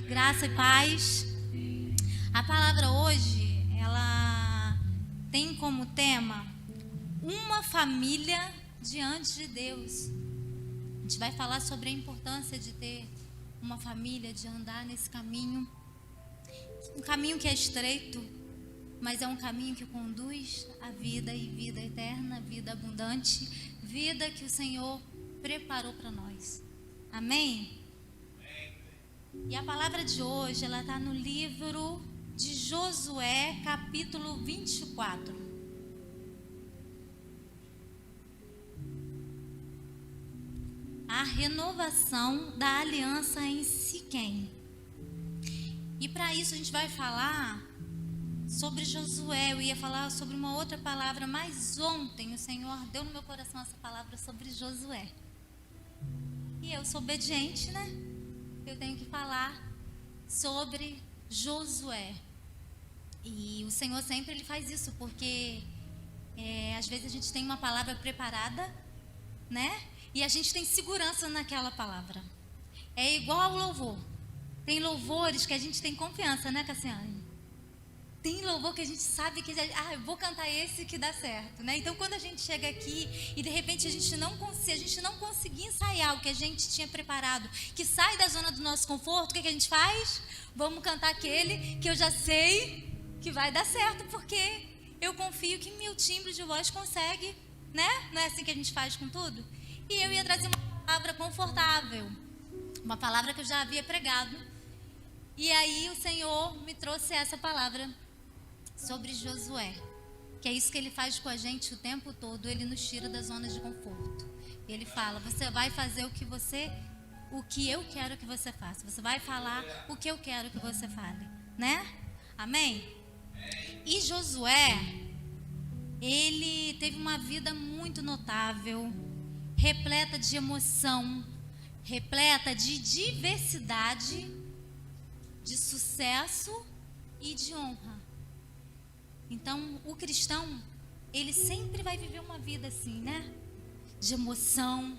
Graça e paz. A palavra hoje, ela tem como tema uma família diante de Deus. A gente vai falar sobre a importância de ter uma família, de andar nesse caminho. Um caminho que é estreito, mas é um caminho que conduz à vida e vida eterna, vida abundante, vida que o Senhor preparou para nós. Amém? E a palavra de hoje, ela está no livro de Josué, capítulo 24. A renovação da aliança em Siquém. E para isso a gente vai falar sobre Josué. Eu ia falar sobre uma outra palavra, mas ontem o Senhor deu no meu coração essa palavra sobre Josué. E eu sou obediente, né? Eu tenho que falar sobre Josué. E o Senhor sempre ele faz isso, porque às vezes a gente tem uma palavra preparada, né? E a gente tem segurança naquela palavra. É igual ao louvor. Tem louvores que a gente tem confiança, né, Cassiane? Tem louvor que a gente sabe que eu vou cantar esse que dá certo, né? Então quando a gente chega aqui e de repente a gente não conseguir ensaiar o que a gente tinha preparado, que sai da zona do nosso conforto, o que a gente faz? Vamos cantar aquele que eu já sei que vai dar certo, porque eu confio que meu timbre de voz consegue, né? Não é assim que a gente faz com tudo? E eu ia trazer uma palavra confortável, uma palavra que eu já havia pregado. E aí o Senhor me trouxe essa palavra sobre Josué, que é isso que ele faz com a gente o tempo todo. Ele nos tira da zona de conforto. Ele fala: você vai fazer o que eu quero que você faça. Você vai falar o que eu quero que você fale, né? Amém? E Josué, ele teve uma vida muito notável, repleta de emoção, repleta de diversidade, de sucesso e de honra. Então, o cristão, ele sempre vai viver uma vida assim, né? De emoção,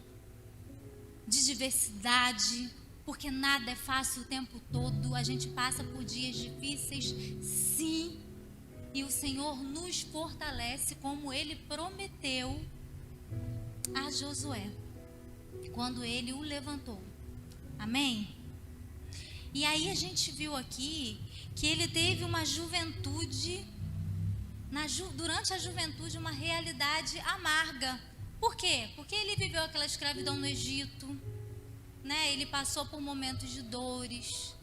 de diversidade, porque nada é fácil o tempo todo. A gente passa por dias difíceis, sim. E o Senhor nos fortalece como Ele prometeu a Josué, quando Ele o levantou. Amém? E aí a gente viu aqui que ele teve uma juventude, durante a juventude, uma realidade amarga. Por quê? Porque ele viveu aquela escravidão no Egito, né? Ele passou por momentos de dores,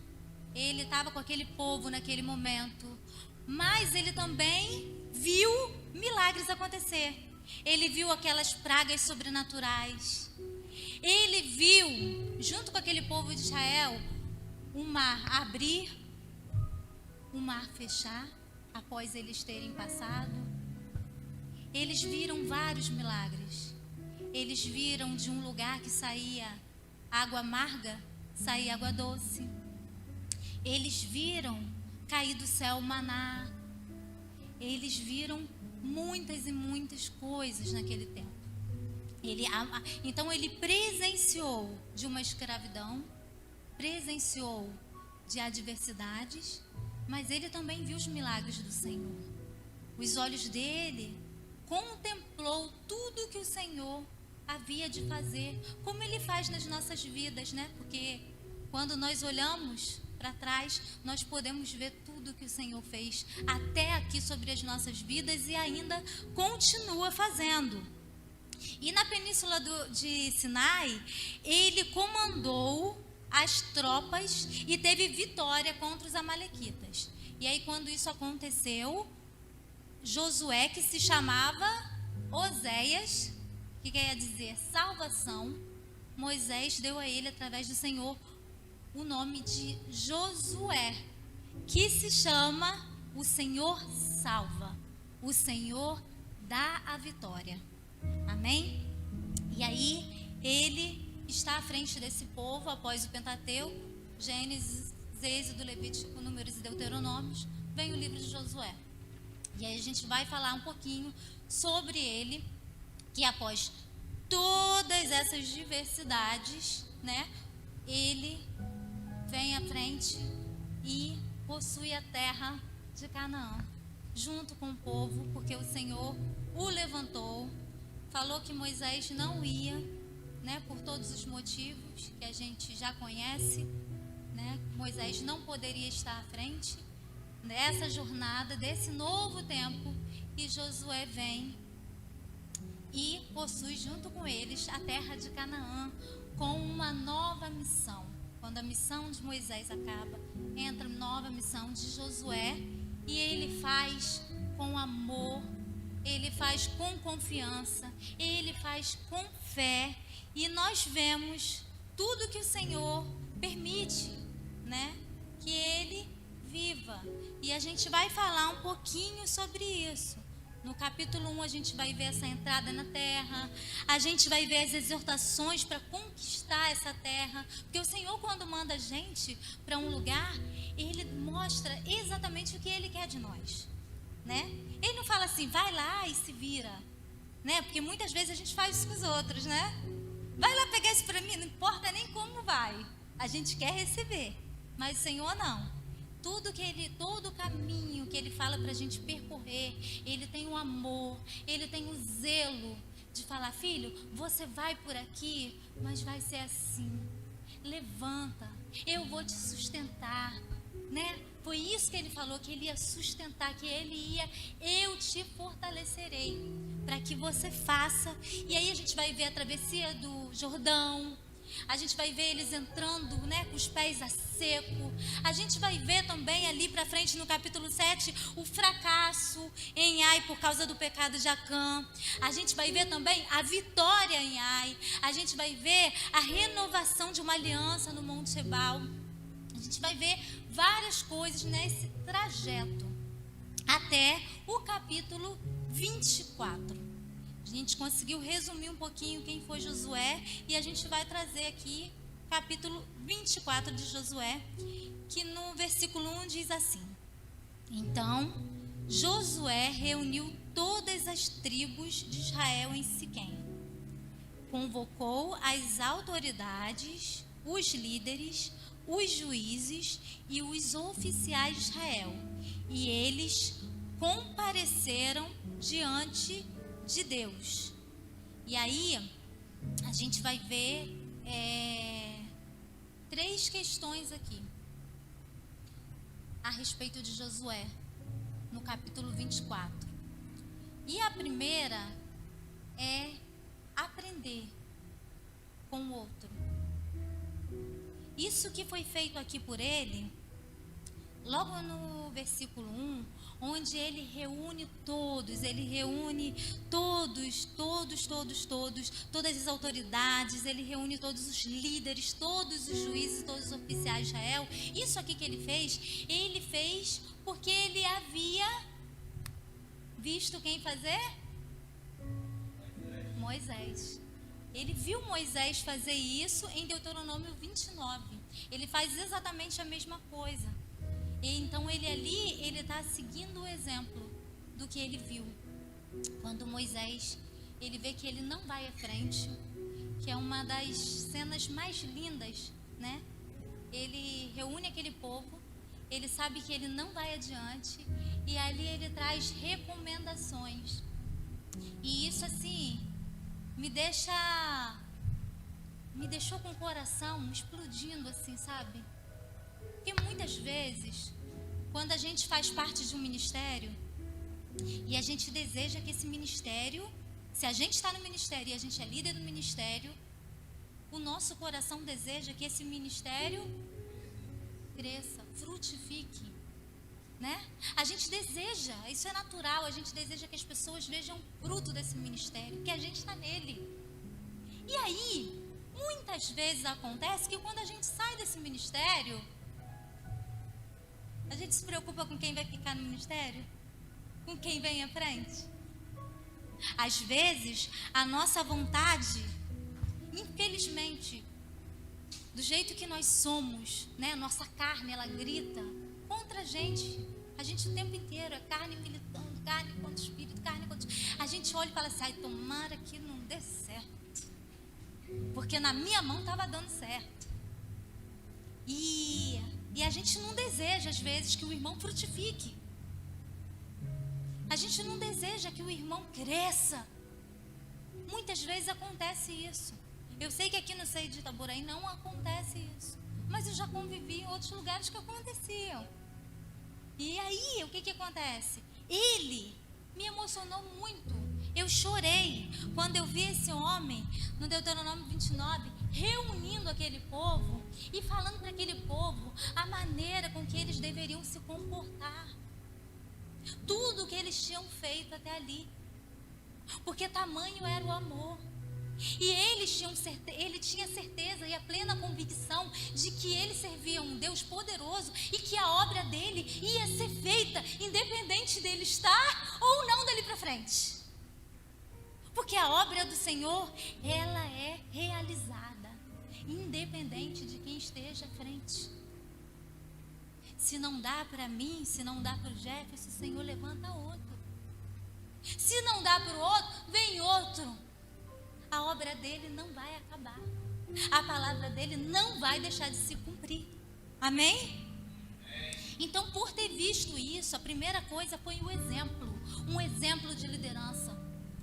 ele estava com aquele povo naquele momento, mas ele também viu milagres acontecer. Ele viu aquelas pragas sobrenaturais. Ele viu, junto com aquele povo de Israel, o mar abrir, o mar fechar, após eles terem passado. Eles viram vários milagres. Eles viram de um lugar que saía água amarga, saía água doce. Eles viram cair do céu maná. Eles viram muitas e muitas coisas naquele tempo. Então ele presenciou de uma escravidão, presenciou de adversidades, mas ele também viu os milagres do Senhor. Os olhos dele contemplou tudo que o Senhor havia de fazer, como ele faz nas nossas vidas, né? Porque quando nós olhamos para trás, nós podemos ver tudo que o Senhor fez até aqui sobre as nossas vidas e ainda continua fazendo. E na península de Sinai, ele comandou as tropas e teve vitória contra os amalequitas. E aí quando isso aconteceu, Josué, que se chamava Oséias, que quer dizer salvação, Moisés deu a ele, através do Senhor, o nome de Josué, que se chama o Senhor salva, o Senhor dá a vitória. Amém? E aí ele está à frente desse povo após o Pentateuco, Gênesis, Êxodo, Levítico, Números e Deuteronômios, vem o livro de Josué. E aí a gente vai falar um pouquinho sobre ele, que após todas essas diversidades, né, ele vem à frente e possui a terra de Canaã, junto com o povo, porque o Senhor o levantou, falou que Moisés não ia, né, por todos os motivos que a gente já conhece, né? Moisés não poderia estar à frente dessa jornada, desse novo tempo, e Josué vem e possui junto com eles a terra de Canaã, com uma nova missão. Quando a missão de Moisés acaba, entra nova missão de Josué, e ele faz com amor, ele faz com confiança, ele faz com fé, e nós vemos tudo que o Senhor permite, né, que ele viva. E a gente vai falar um pouquinho sobre isso. No capítulo 1 a gente vai ver essa entrada na terra, a gente vai ver as exortações para conquistar essa terra, porque o Senhor, quando manda a gente para um lugar, Ele mostra exatamente o que Ele quer de nós, né? Ele não fala assim, vai lá e se vira, né? Porque muitas vezes a gente faz isso com os outros, né? Vai lá pegar isso para mim, não importa nem como vai, a gente quer receber, mas o Senhor não. Todo o caminho que Ele fala para a gente percorrer, Ele tem o amor, Ele tem o zelo de falar, filho, você vai por aqui, mas vai ser assim, levanta, eu vou te sustentar, né? Foi isso que Ele falou, que Ele ia sustentar, que eu te fortalecerei, para que você faça. E aí a gente vai ver a travessia do Jordão, a gente vai ver eles entrando, né, com os pés a seco. A gente vai ver também ali para frente no capítulo 7 o fracasso em Ai por causa do pecado de Acã. A gente vai ver também a vitória em Ai. A gente vai ver a renovação de uma aliança no Monte Ebal. A gente vai ver várias coisas nesse trajeto até o capítulo 24. A gente conseguiu resumir um pouquinho quem foi Josué, e a gente vai trazer aqui capítulo 24 de Josué, que no versículo 1 diz assim: Então Josué reuniu todas as tribos de Israel em Siquém, convocou as autoridades, os líderes, os juízes e os oficiais de Israel, e eles compareceram diante de Deus. E aí a gente vai ver 3 questões aqui a respeito de Josué no capítulo 24. E a primeira é aprender com o outro. Isso que foi feito aqui por ele, logo no versículo 1, onde ele reúne todas as autoridades, ele reúne todos os líderes, todos os juízes, todos os oficiais de Israel. Isso aqui que ele fez porque ele havia visto quem fazer? Moisés. Ele viu Moisés fazer isso em Deuteronômio 29. Ele faz exatamente a mesma coisa. E então ele está seguindo o exemplo do que ele viu. Quando Moisés, ele vê que ele não vai à frente, que é uma das cenas mais lindas, né? Ele reúne aquele povo, ele sabe que ele não vai adiante, e ali ele traz recomendações. E isso assim me deixou com o coração explodindo assim, sabe? Porque muitas vezes, quando a gente faz parte de um ministério e a gente deseja que esse ministério, se a gente está no ministério e a gente é líder do ministério, o nosso coração deseja que esse ministério cresça, frutifique, né? A gente deseja, isso é natural, a gente deseja que as pessoas vejam o fruto desse ministério, que a gente está nele. E aí, muitas vezes acontece que quando a gente sai desse ministério, a gente se preocupa com quem vai ficar no ministério? Com quem vem à frente? Às vezes, a nossa vontade, infelizmente, do jeito que nós somos, né? Nossa carne, ela grita contra a gente. A gente o tempo inteiro é carne militando, carne contra o espírito, carne contra... A gente olha e fala assim, ai, tomara que não dê certo. Porque na minha mão estava dando certo. E a gente não deseja, às vezes, que o irmão frutifique. A gente não deseja que o irmão cresça. Muitas vezes acontece isso. Eu sei que aqui no Seio de Itaboraí não acontece isso, mas eu já convivi em outros lugares que aconteciam. E aí, o que acontece? Ele me emocionou muito. Eu chorei quando eu vi esse homem, no Deuteronômio 29, reunindo aquele povo e falando para aquele povo a maneira com que eles deveriam se comportar. Tudo que eles tinham feito até ali. Porque tamanho era o amor. E ele tinha certeza e a plena convicção de que ele servia um Deus poderoso e que a obra dele ia ser feita independente dele estar ou não dali para frente. Porque a obra do Senhor, ela é realizada independente de quem esteja à frente. Se não dá para mim, se não dá para o Jefferson, o Senhor levanta outro. Se não dá para o outro, vem outro. A obra dele não vai acabar. A palavra dele não vai deixar de se cumprir. Amém? Então, por ter visto isso, a primeira coisa foi o exemplo. Um exemplo de liderança.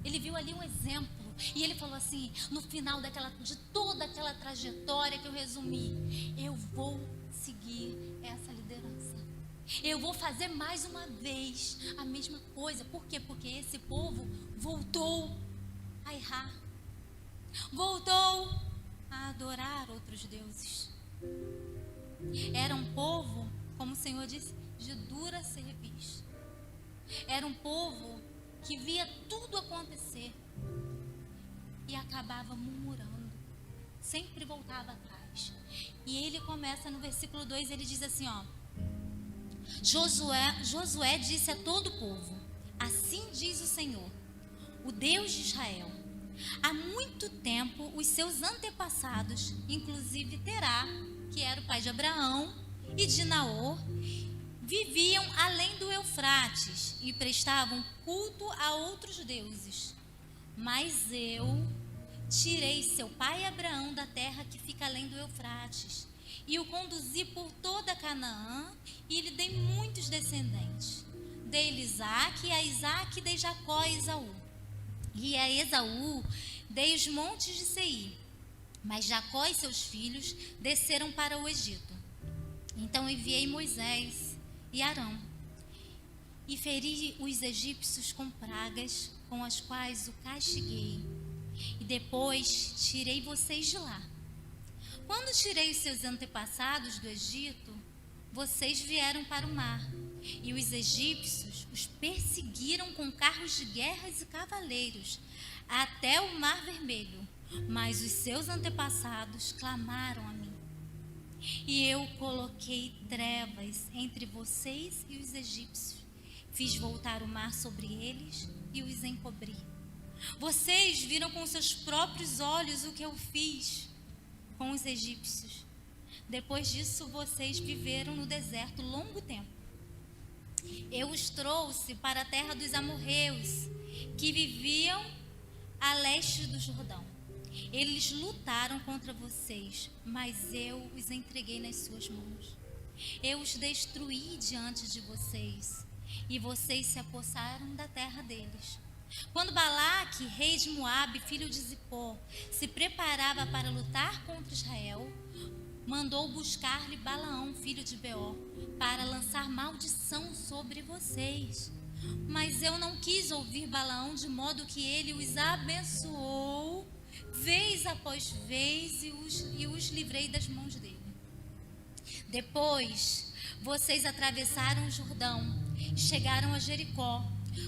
Ele viu ali um exemplo. E ele falou assim, no final de toda aquela trajetória que eu resumi, eu vou seguir essa liderança. Eu vou fazer mais uma vez a mesma coisa. Por quê? Porque esse povo voltou a errar. Voltou a adorar outros deuses. Era um povo, como o Senhor disse, de dura cerviz. Era um povo que via tudo acontecer e acabava murmurando. Sempre voltava atrás. E ele começa no versículo 2, ele diz assim, ó: Josué disse a todo o povo: assim diz o Senhor, o Deus de Israel, há muito tempo os seus antepassados, inclusive Terá, que era o pai de Abraão, e de Naor, viviam além do Eufrates e prestavam culto a outros deuses. Mas eu tirei seu pai Abraão da terra que fica além do Eufrates e o conduzi por toda Canaã e lhe dei muitos descendentes. Dei-lhe Isaque, e a Isaque dei Jacó e Esaú. E a Esaú dei os montes de Seir. Mas Jacó e seus filhos desceram para o Egito. Então enviei Moisés e Arão e feri os egípcios com pragas, com as quais o castiguei. E depois tirei vocês de lá. Quando tirei os seus antepassados do Egito, vocês vieram para o mar. E os egípcios os perseguiram com carros de guerras e cavaleiros até o Mar Vermelho. Mas os seus antepassados clamaram a mim. E eu coloquei trevas entre vocês e os egípcios. Fiz voltar o mar sobre eles e os encobri. Vocês viram com seus próprios olhos o que eu fiz com os egípcios. Depois disso, vocês viveram no deserto longo tempo. Eu os trouxe para a terra dos amorreus, que viviam a leste do Jordão. Eles lutaram contra vocês, mas eu os entreguei nas suas mãos. Eu os destruí diante de vocês, e vocês se apossaram da terra deles. Quando Balaque, rei de Moabe, filho de Zippor, se preparava para lutar contra Israel, mandou buscar-lhe Balaão, filho de Beor, para lançar maldição sobre vocês. Mas eu não quis ouvir Balaão, de modo que ele os abençoou vez após vez e os livrei das mãos dele. Depois, vocês atravessaram o Jordão e chegaram a Jericó.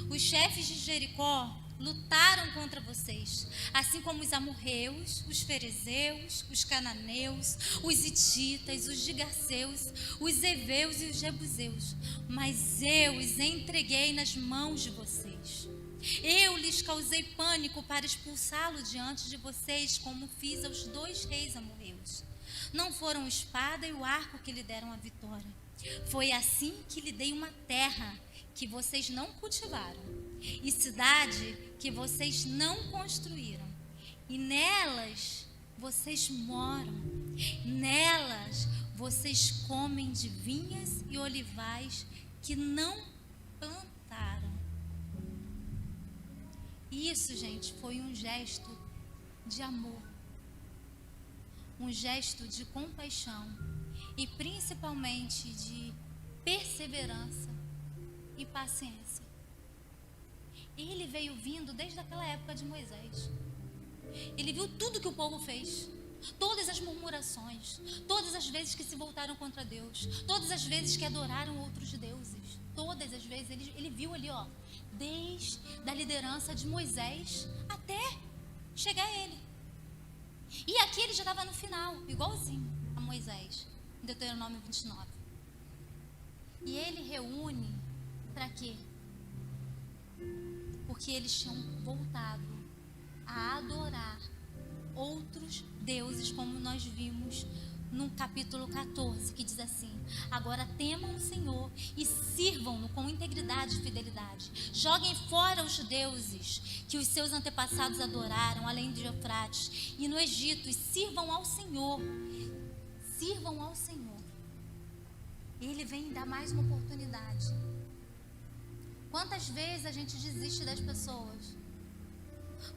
Os chefes de Jericó lutaram contra vocês, assim como os amorreus, os ferezeus, os cananeus, os hititas, os gigaseus, os heveus e os jebuseus. Mas eu os entreguei nas mãos de vocês. Eu lhes causei pânico para expulsá-lo diante de vocês, como fiz aos 2 reis amorreus. Não foram a espada e o arco que lhe deram a vitória. Foi assim que lhe dei uma terra que vocês não cultivaram, e cidade que vocês não construíram, e nelas vocês moram. Nelas vocês comem de vinhas e olivais que não plantaram. Isso, gente, foi um gesto de amor, um gesto de compaixão e principalmente de perseverança e paciência. Ele veio vindo desde aquela época de Moisés. Ele viu tudo que o povo fez, todas as murmurações, todas as vezes que se voltaram contra Deus, todas as vezes que adoraram outros deuses, todas as vezes ele viu ali, desde a liderança de Moisés até chegar a ele. E aqui ele já estava no final, igualzinho a Moisés, em Deuteronômio 29. E ele reúne para quê? Porque eles tinham voltado a adorar outros deuses, como nós vimos no capítulo 14, que diz assim: agora temam o Senhor e sirvam-no com integridade e fidelidade. Joguem fora os deuses que os seus antepassados adoraram, além de Eufrates e no Egito, e sirvam ao Senhor. Sirvam ao Senhor. Ele vem dar mais uma oportunidade. Quantas vezes a gente desiste das pessoas?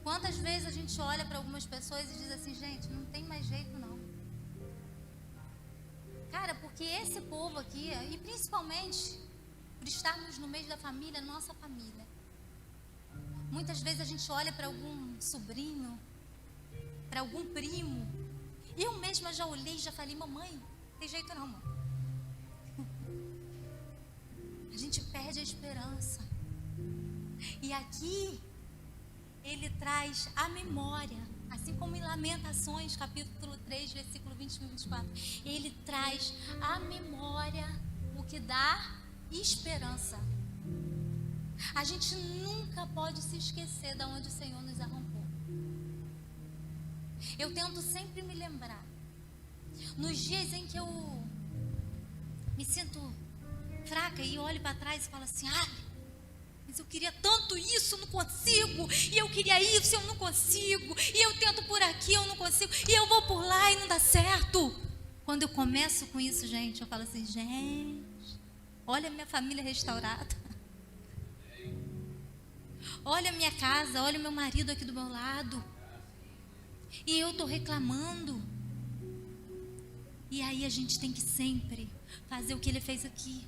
Quantas vezes a gente olha para algumas pessoas e diz assim: gente, não tem mais jeito não. Cara, porque esse povo aqui, e principalmente por estarmos no meio da família, nossa família, muitas vezes a gente olha para algum sobrinho, para algum primo. Eu mesma já olhei e já falei: mamãe, não tem jeito não, mãe. A gente perde a esperança. E aqui ele traz a memória, assim como em Lamentações, capítulo 3, versículo 21 e 24. Ele traz a memória, o que dá esperança. A gente nunca pode se esquecer de onde o Senhor nos arrancou. Eu tento sempre me lembrar. Nos dias em que eu me sinto fraca e olho para trás e falo assim: mas eu queria tanto isso, não consigo, e eu queria isso, eu não consigo, e eu tento por aqui, eu não consigo, e eu vou por lá e não dá certo. Quando eu começo com isso, gente, eu falo assim: gente, olha a minha família restaurada, olha a minha casa, olha o meu marido aqui do meu lado, e eu estou reclamando. E aí a gente tem que sempre fazer o que ele fez aqui,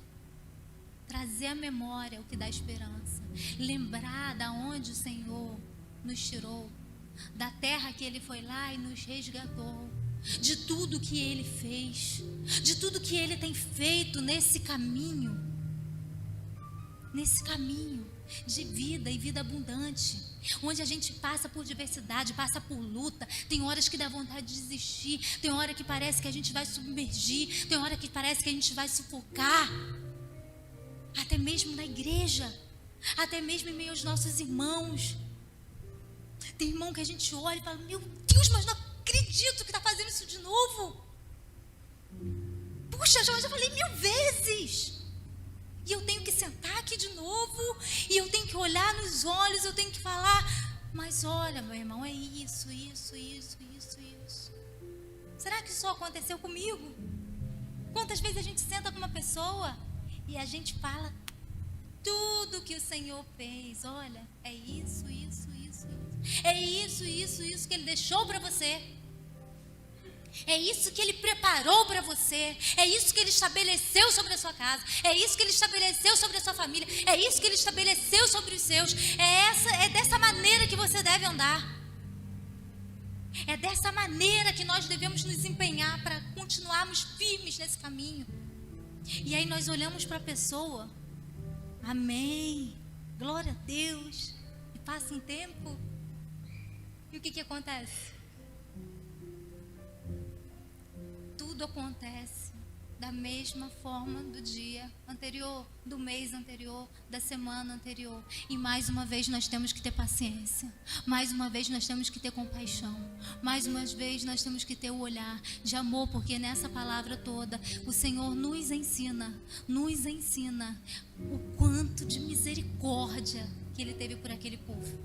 trazer à memória o que dá esperança, lembrar da onde o Senhor nos tirou, da terra que Ele foi lá e nos resgatou, de tudo que Ele fez, de tudo que Ele tem feito nesse caminho de vida e vida abundante, onde a gente passa por diversidade, passa por luta. Tem horas que dá vontade de desistir, tem hora que parece que a gente vai submergir, tem hora que parece que a gente vai sufocar. Até mesmo na igreja, até mesmo em meio aos nossos irmãos. Tem irmão que a gente olha e fala: meu Deus, mas não acredito que está fazendo isso de novo. Puxa, eu já falei 1000 vezes. E eu tenho que sentar aqui de novo, e eu tenho que olhar nos olhos, eu tenho que falar: mas olha, meu irmão, é isso. Será que isso só aconteceu comigo? Quantas vezes a gente senta com uma pessoa e a gente fala tudo que o Senhor fez? Olha, é isso. É isso que Ele deixou para você. É isso que Ele preparou para você. É isso que Ele estabeleceu sobre a sua casa. É isso que Ele estabeleceu sobre a sua família. É isso que Ele estabeleceu sobre os seus. É dessa maneira que você deve andar. É dessa maneira que nós devemos nos empenhar para continuarmos firmes nesse caminho. E aí nós olhamos para a pessoa, amém, glória a Deus, e passa um tempo, e o que acontece? Tudo acontece da mesma forma do dia anterior, do mês anterior, da semana anterior. E mais uma vez nós temos que ter paciência, mais uma vez nós temos que ter compaixão, mais uma vez nós temos que ter o olhar de amor, porque nessa palavra toda o Senhor nos ensina o quanto de misericórdia que Ele teve por aquele povo,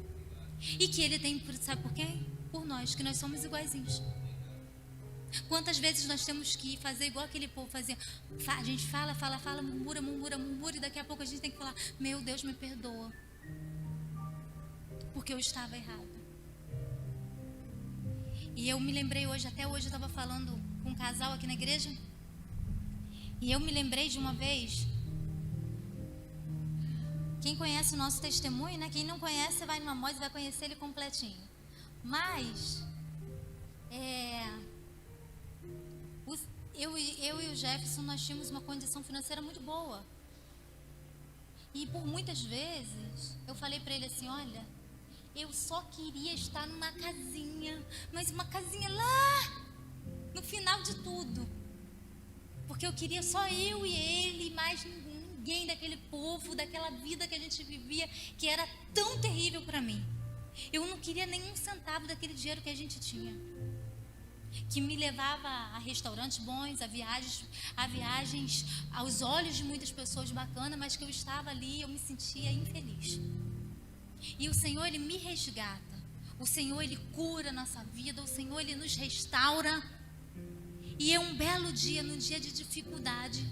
e que Ele tem, sabe por quem? Por nós, que nós somos iguaizinhos. Quantas vezes nós temos que fazer igual aquele povo fazia? A gente fala, murmura, e daqui a pouco a gente tem que falar: meu Deus, me perdoa, porque eu estava errado. E eu me lembrei hoje, até hoje eu estava falando com um casal aqui na igreja, e eu me lembrei de uma vez. Quem conhece o nosso testemunho, né? Quem não conhece, você vai numa Mós e vai conhecer ele completinho. Mas eu e o Jefferson, nós tínhamos uma condição financeira muito boa. E por muitas vezes eu falei para ele assim: olha, eu só queria estar numa casinha, mas uma casinha lá no final de tudo, porque eu queria só eu e ele, e mais ninguém daquele povo, daquela vida que a gente vivia, que era tão terrível para mim. Eu não queria nenhum centavo daquele dinheiro que a gente tinha, que me levava a restaurantes bons, a viagens aos olhos de muitas pessoas bacanas, mas que eu estava ali e eu me sentia infeliz. E o Senhor, Ele me resgata. O Senhor, Ele cura a nossa vida. O Senhor, Ele nos restaura. E é um belo dia, num dia de dificuldade,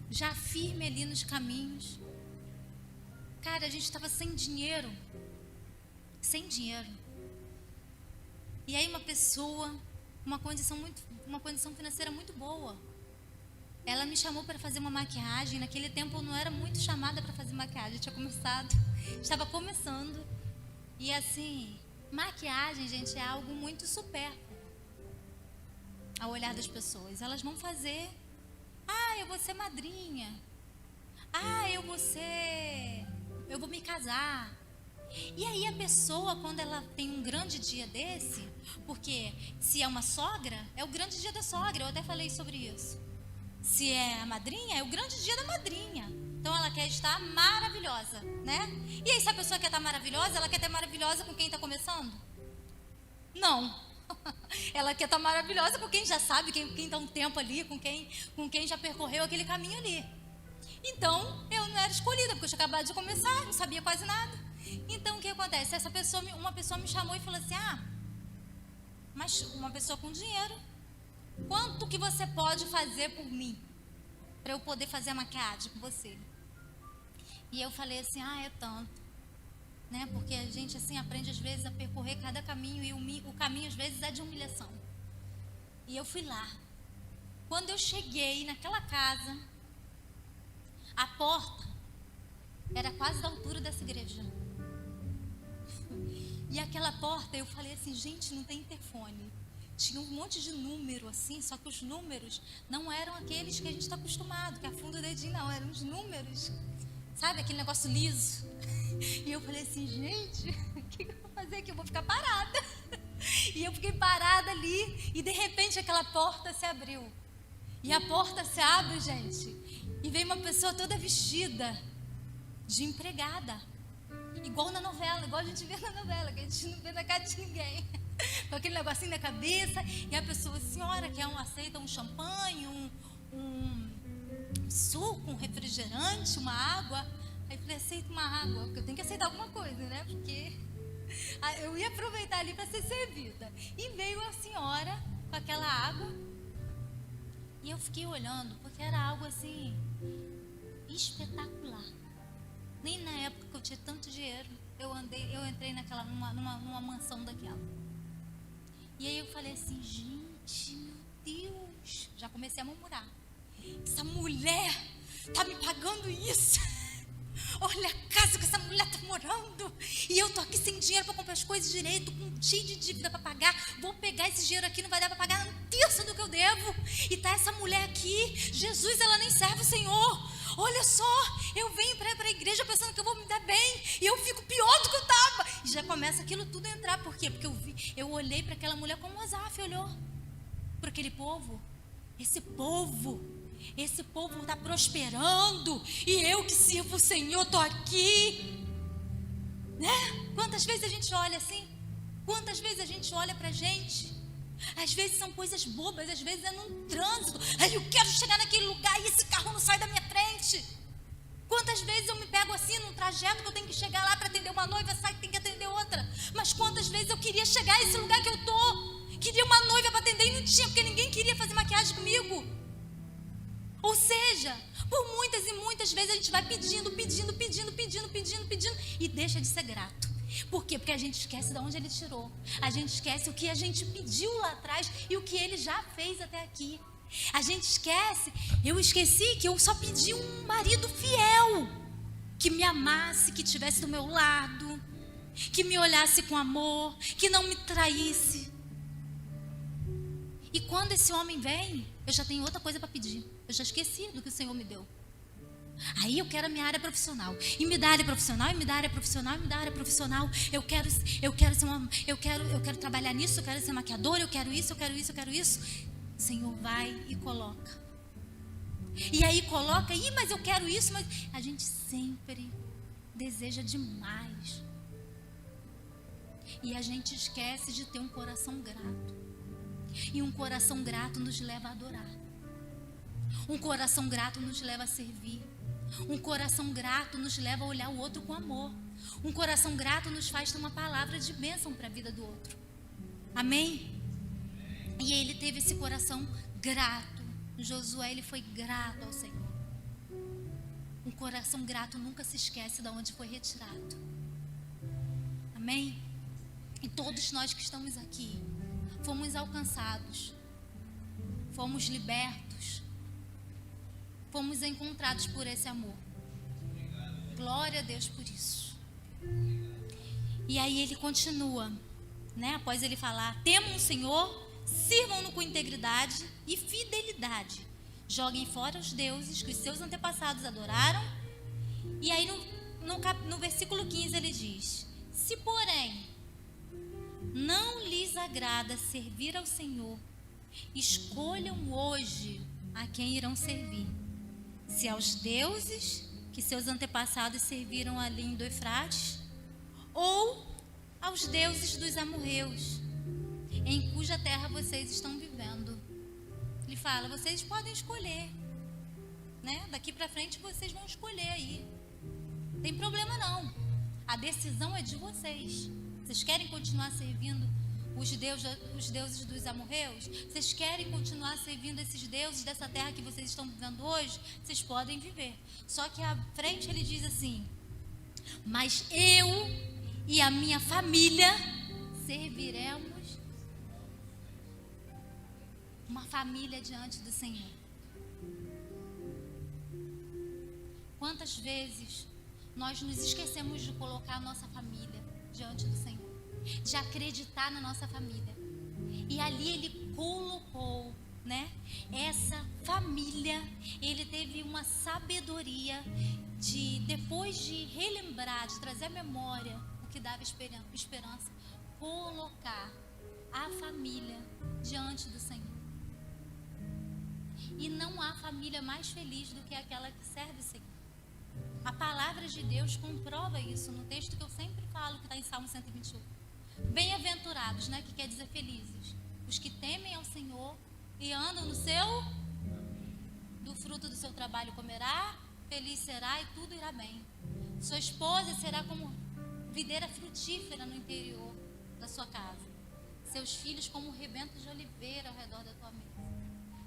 já firme ali nos caminhos. Cara, a gente estava sem dinheiro. E aí uma pessoa, uma condição financeira muito boa, ela me chamou para fazer uma maquiagem. Naquele tempo eu não era muito chamada para fazer maquiagem, estava começando. E assim, maquiagem, gente, é algo muito supérfluo ao olhar das pessoas. Elas vão fazer: ah, eu vou ser madrinha, ah, eu vou me casar. E aí a pessoa, quando ela tem um grande dia desse, porque se é uma sogra, é o grande dia da sogra, eu até falei sobre isso. Se é a madrinha, é o grande dia da madrinha. Então ela quer estar maravilhosa, né? E aí, se a pessoa quer estar maravilhosa, ela quer estar maravilhosa com quem está começando? Não. Ela quer estar maravilhosa com quem já sabe, quem está um tempo ali, com quem já percorreu aquele caminho ali. Então, eu não era escolhida, porque eu tinha acabado de começar, não sabia quase nada. Então, o que acontece? Uma pessoa me chamou e falou assim: ah, mas uma pessoa com dinheiro, quanto que você pode fazer por mim, para eu poder fazer a maquiagem com você? E eu falei assim: ah, é tanto, né? Porque a gente assim aprende às vezes a percorrer cada caminho, e o caminho às vezes é de humilhação. E eu fui lá. Quando eu cheguei naquela casa, a porta era quase da altura dessa igreja. E aquela porta, eu falei assim: gente, não tem interfone. Tinha um monte de número assim, só que os números não eram aqueles que a gente está acostumado, que afunda o dedinho, não, eram os números, sabe, aquele negócio liso. E eu falei assim: gente, o que eu vou fazer aqui? Eu vou ficar parada. E eu fiquei parada ali, e de repente aquela porta se abriu. E a porta se abre, gente, e veio uma pessoa toda vestida de empregada, igual na novela, igual a gente vê na novela, que a gente não vê na cara de ninguém, com aquele negocinho na cabeça. E a pessoa: senhora, aceita um champanhe, um suco, um refrigerante, uma água? Aí eu falei: aceita uma água, porque eu tenho que aceitar alguma coisa, né? Porque eu ia aproveitar ali para ser servida. E veio a senhora com aquela água, e eu fiquei olhando, porque era algo assim espetacular. Nem na época que eu tinha tanto dinheiro, eu entrei numa mansão daquela. E aí eu falei assim: gente, meu Deus, já comecei a murmurar: essa mulher tá me pagando isso. Olha a casa que essa mulher tá morando, e eu tô aqui sem dinheiro para comprar as coisas direito, cheio de dívida para pagar. Vou pegar esse dinheiro aqui, não vai dar para pagar um terço do que eu devo. E tá essa mulher aqui, Jesus, ela nem serve o Senhor. Olha só, eu venho para a igreja pensando que eu vou me dar bem, e eu fico pior do que eu estava. E já começa aquilo tudo a entrar. Por quê? Porque eu olhei para aquela mulher como Asaf olhou para aquele povo. Esse povo está prosperando, e eu que sirvo o Senhor estou aqui, né? Quantas vezes a gente olha assim? Quantas vezes a gente olha para a gente? Às vezes são coisas bobas, às vezes é num trânsito. Aí eu quero chegar naquele lugar e esse carro não sai da minha frente. Quantas vezes eu me pego assim num trajeto que eu tenho que chegar lá para atender uma noiva, sai que tem que atender outra. Mas quantas vezes eu queria chegar a esse lugar que eu estou, Queria uma noiva para atender e não tinha, porque ninguém queria fazer maquiagem comigo. Ou seja, por muitas e muitas vezes a gente vai pedindo e deixa de ser grato. Por quê? Porque a gente esquece de onde Ele tirou. A gente esquece o que a gente pediu lá atrás e o que Ele já fez até aqui. A gente esquece. Eu esqueci que eu só pedi um marido fiel, que me amasse, que estivesse do meu lado, que me olhasse com amor, que não me traísse. E quando esse homem vem, eu já tenho outra coisa para pedir. Eu já esqueci do que o Senhor me deu. Aí eu quero a minha área profissional. E me dá área profissional, e me dá área profissional, e me dá área profissional. Eu quero ser eu quero trabalhar nisso, eu quero ser maquiadora, eu quero isso. O Senhor vai e coloca. E aí coloca, mas eu quero isso, mas a gente sempre deseja demais. E a gente esquece de ter um coração grato. E um coração grato nos leva a adorar. Um coração grato nos leva a servir. Um coração grato nos leva a olhar o outro com amor. Um coração grato nos faz ter uma palavra de bênção para a vida do outro. Amém? E ele teve esse coração grato. Josué, ele foi grato ao Senhor. Um coração grato nunca se esquece de onde foi retirado. Amém? E todos nós que estamos aqui fomos alcançados, fomos libertos, fomos encontrados por esse amor. Glória a Deus por isso. E aí ele continua, né? Após ele falar: temam o Senhor, sirvam-no com integridade e fidelidade, joguem fora os deuses que os seus antepassados adoraram. E aí no versículo 15 ele diz: se porém não lhes agrada servir ao Senhor, escolham hoje a quem irão servir. Se aos deuses que seus antepassados serviram ali do Eufrates, ou aos deuses dos amorreus, em cuja terra vocês estão vivendo. Ele fala: vocês podem escolher, né? Daqui para frente vocês vão escolher aí. Não tem problema não. A decisão é de vocês. Vocês querem continuar servindo os deuses dos amorreus? Vocês querem continuar servindo esses deuses dessa terra que vocês estão vivendo hoje? Vocês podem viver. Só que à frente ele diz assim: mas eu e a minha família serviremos. Uma família diante do Senhor. Quantas vezes nós nos esquecemos de colocar a nossa família diante do Senhor, de acreditar na nossa família. E ali ele colocou, né, essa família. Ele teve uma sabedoria de, depois de relembrar, de trazer à memória o que dava esperança, colocar a família diante do Senhor. E não há família mais feliz do que aquela que serve o Senhor. A palavra de Deus comprova isso no texto que eu sempre falo, que está em Salmo 121. Bem-aventurados, né, que quer dizer felizes, os que temem ao Senhor e andam no seu, do fruto do seu trabalho comerá, feliz será e tudo irá bem. Sua esposa será como videira frutífera no interior da sua casa, seus filhos como rebentos de oliveira ao redor da tua mesa.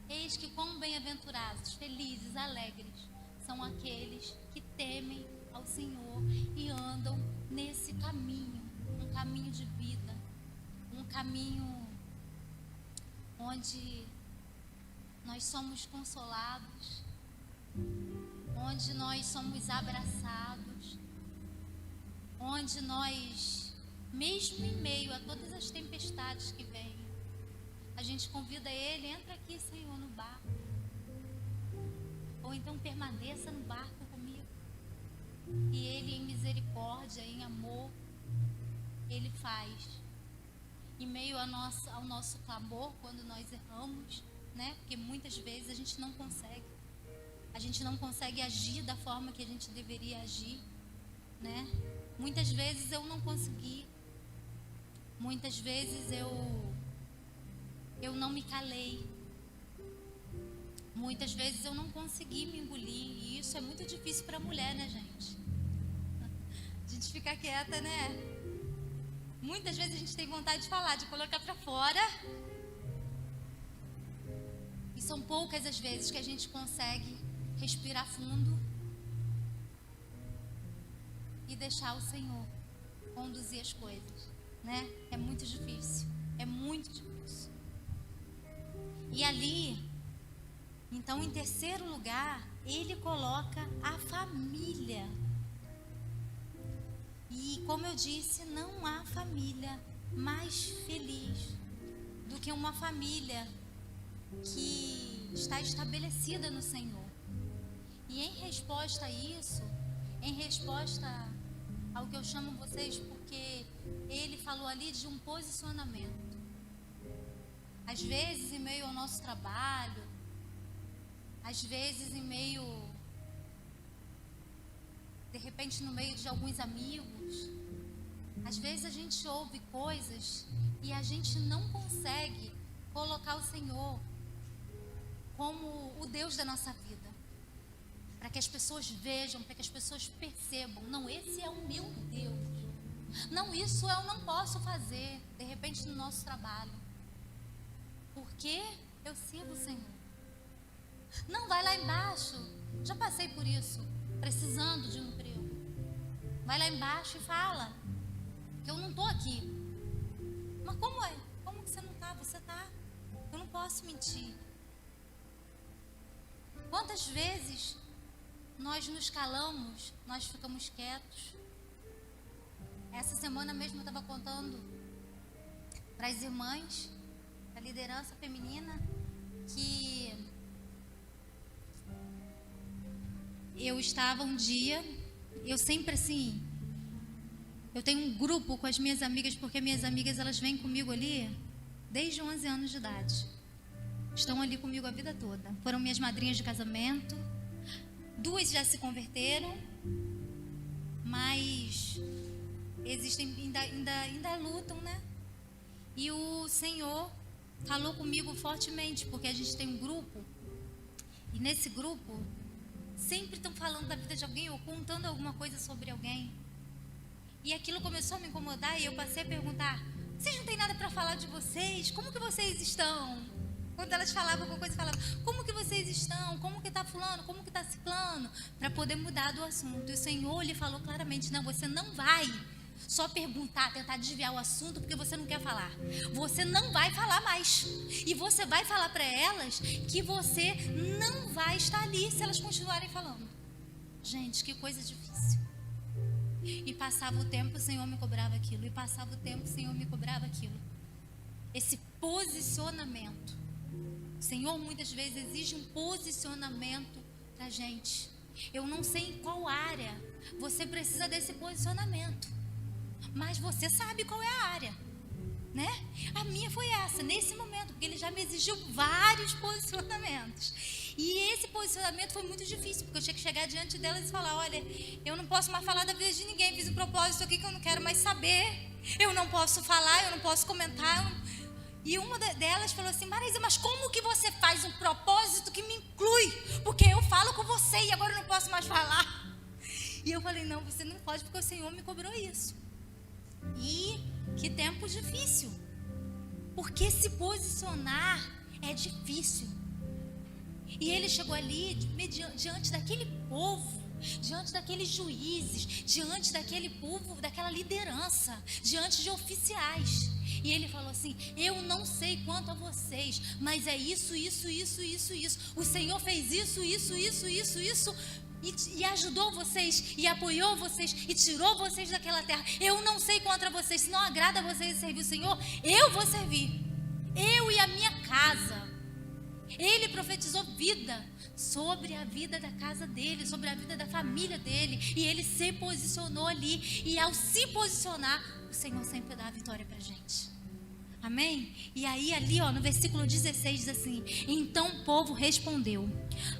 Eis que quão bem-aventurados, felizes, alegres são aqueles que temem ao Senhor e andam nesse caminho, um caminho de vida, um caminho onde nós somos consolados, onde nós somos abraçados, onde nós, mesmo em meio a todas as tempestades que vêm, a gente convida Ele: entra aqui, Senhor, no barco. Ou então permaneça no barco comigo. E Ele, em misericórdia, em amor, Ele faz. Em meio ao nosso clamor, quando nós erramos, né? Porque muitas vezes a gente não consegue. A gente não consegue agir da forma que a gente deveria agir, né? Muitas vezes eu não consegui. Muitas vezes eu não me calei. Muitas vezes eu não consegui me engolir. E isso é muito difícil para a mulher, né, gente? A gente fica quieta, né? Muitas vezes a gente tem vontade de falar, de colocar para fora, São poucas as vezes que a gente consegue respirar fundo e deixar o Senhor conduzir as coisas, né? É muito difícil, é muito difícil. E ali, então, em terceiro lugar, ele coloca a família. E como eu disse, não há família mais feliz do que uma família que está estabelecida no Senhor. E em resposta a isso, em resposta ao que eu chamo vocês, porque ele falou ali de um posicionamento. Às vezes em meio ao nosso trabalho, às vezes em meio, de repente no meio de alguns amigos, às vezes a gente ouve coisas e a gente não consegue colocar o Senhor como o Deus da nossa vida, para que as pessoas vejam, para que as pessoas percebam, não, esse é o meu Deus, não, isso eu não posso fazer, de repente no nosso trabalho, porque eu sirvo o Senhor. Não, vai lá embaixo, já passei por isso, precisando de um emprego, vai lá embaixo e fala que eu não estou aqui. Mas como é? Como que você não está? Você está. Eu não posso mentir. Quantas vezes nós nos calamos, nós ficamos quietos? Essa semana mesmo eu estava contando para as irmãs da liderança feminina que eu estava um dia, eu sempre assim, eu tenho um grupo com as minhas amigas, porque minhas amigas elas vêm comigo ali desde 11 anos de idade. Estão ali comigo a vida toda. Foram minhas madrinhas de casamento. 2 já se converteram, mas existem, ainda lutam, né? E o Senhor falou comigo fortemente, porque a gente tem um grupo, e nesse grupo sempre estão falando da vida de alguém ou contando alguma coisa sobre alguém. E aquilo começou a me incomodar e eu passei a perguntar: vocês não têm nada para falar de vocês? Como que vocês estão? Quando elas falavam alguma coisa, falavam: como que vocês estão? Como que está fulano? Como que está ciclano? Para poder mudar do assunto. E o Senhor lhe falou claramente: não, você não vai só perguntar, tentar desviar o assunto porque você não quer falar. Você não vai falar mais. E você vai falar para elas que você não vai estar ali se elas continuarem falando. Gente, que coisa difícil. E passava o tempo, o Senhor me cobrava aquilo. E passava o tempo, o Senhor me cobrava aquilo. Esse posicionamento. O Senhor muitas vezes exige um posicionamento da gente. Eu não sei em qual área você precisa desse posicionamento, mas você sabe qual é a área, né? A minha foi essa, nesse momento, porque ele já me exigiu vários posicionamentos. E esse posicionamento foi muito difícil, porque eu tinha que chegar diante delas e falar: olha, eu não posso mais falar da vida de ninguém, fiz um propósito aqui que eu não quero mais saber, eu não posso falar, eu não posso comentar. E uma delas falou assim: Marisa, mas como que você faz um propósito que me inclui? Porque eu falo com você e agora eu não posso mais falar. E eu falei: não, você não pode, porque o Senhor me cobrou isso. E que tempo difícil, porque se posicionar é difícil. E ele chegou ali diante daquele povo, diante daqueles juízes, diante daquele povo, daquela liderança, diante de oficiais. E ele falou assim: eu não sei quanto a vocês, mas é isso. O Senhor fez isso. E ajudou vocês, e apoiou vocês, e tirou vocês daquela terra. Eu não sei contra vocês. Se não agrada a vocês servir o Senhor, eu vou servir. Eu e a minha casa. Ele profetizou vida sobre a vida da casa dele, sobre a vida da família dele. E ele se posicionou ali. E ao se posicionar, o Senhor sempre dá a vitória pra gente. Amém? E aí ali no versículo 16 diz assim: então o povo respondeu: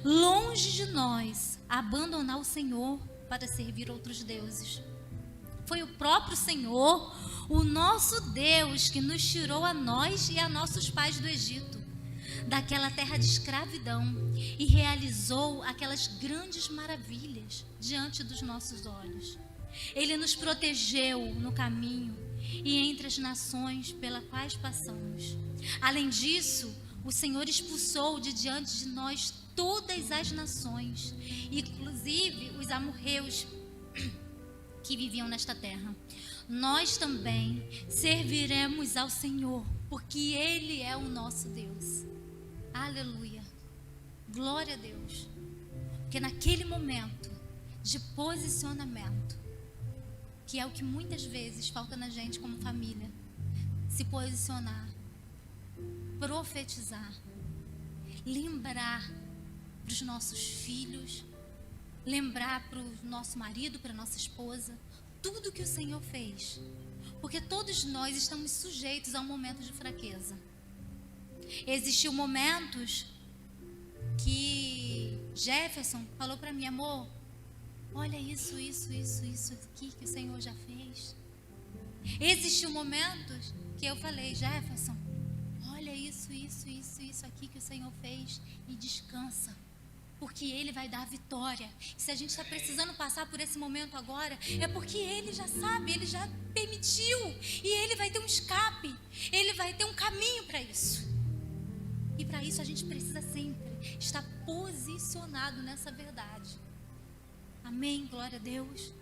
longe de nós abandonar o Senhor para servir outros deuses. Foi o próprio Senhor, o nosso Deus, que nos tirou a nós e a nossos pais do Egito, daquela terra de escravidão, e realizou aquelas grandes maravilhas diante dos nossos olhos. Ele nos protegeu no caminho e entre as nações pelas quais passamos. Além disso, o Senhor expulsou de diante de nós todas as nações, inclusive os amorreus que viviam nesta terra. Nós também serviremos ao Senhor, porque Ele é o nosso Deus. Aleluia. Glória a Deus. Porque naquele momento de posicionamento, que é o que muitas vezes falta na gente como família, se posicionar, profetizar, lembrar para os nossos filhos, lembrar para o nosso marido, para a nossa esposa, tudo que o Senhor fez. Porque todos nós estamos sujeitos a um momento de fraqueza. Existiam momentos que Jefferson falou para mim: amor, olha isso aqui que o Senhor já fez. Existiam momentos que eu falei: Jefferson, olha isso aqui que o Senhor fez, e descansa, porque Ele vai dar a vitória. Se a gente está precisando passar por esse momento agora, é porque Ele já sabe, Ele já permitiu, e Ele vai ter um escape, Ele vai ter um caminho para isso. E para isso a gente precisa sempre estar posicionado nessa verdade. Amém, glória a Deus.